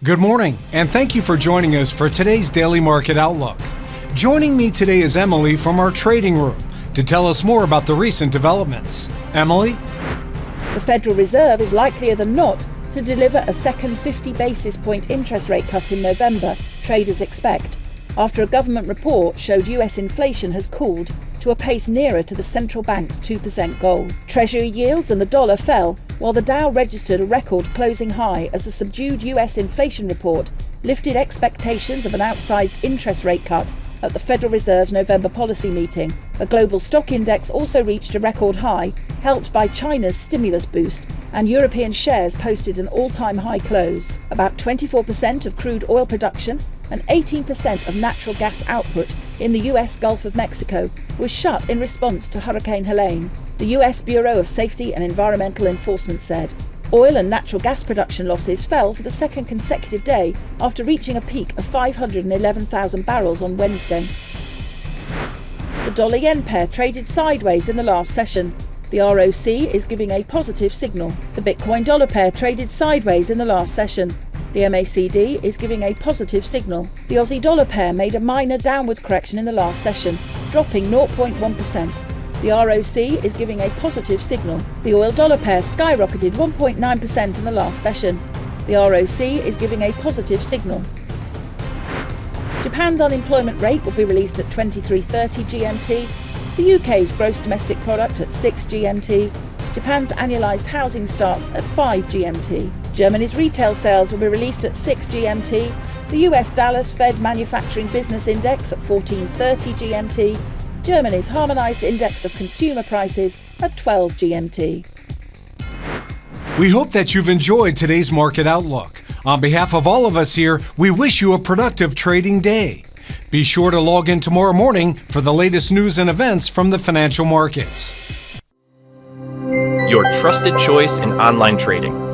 Good morning, and thank you for joining us for today's Daily Market Outlook. Joining me today is Emily from our trading room to tell us more about the recent developments. Emily? The Federal Reserve is likelier than not to deliver a second 50 basis point interest rate cut in November, traders expect, after a government report showed US inflation has cooled to a pace nearer to the central bank's 2% goal. Treasury yields and the dollar fell, while the Dow registered a record closing high as a subdued US inflation report lifted expectations of an outsized interest rate cut at the Federal Reserve's November policy meeting. A global stock index also reached a record high, helped by China's stimulus boost, and European shares posted an all-time high close. About 24% of crude oil production and 18% of natural gas output in the US Gulf of Mexico was shut in response to Hurricane Helene, the US Bureau of Safety and Environmental Enforcement said. Oil and natural gas production losses fell for the second consecutive day after reaching a peak of 511,000 barrels on Wednesday. The dollar-yen pair traded sideways in the last session. The ROC is giving a positive signal. The Bitcoin-dollar pair traded sideways in the last session. The MACD is giving a positive signal. The Aussie dollar pair made a minor downward correction in the last session, dropping 0.1%. The ROC is giving a positive signal. The oil-dollar pair skyrocketed 1.9% in the last session. The ROC is giving a positive signal. Japan's unemployment rate will be released at 23:30 GMT. The UK's gross domestic product at 6 GMT. Japan's annualised housing starts at 5 GMT. Germany's retail sales will be released at 6 GMT. The US Dallas Fed Manufacturing Business Index at 14:30 GMT. Germany's harmonised index of consumer prices at 12 GMT. We hope that you've enjoyed today's Market Outlook. On behalf of all of us here, we wish you a productive trading day. Be sure to log in tomorrow morning for the latest news and events from the financial markets. Your trusted choice in online trading.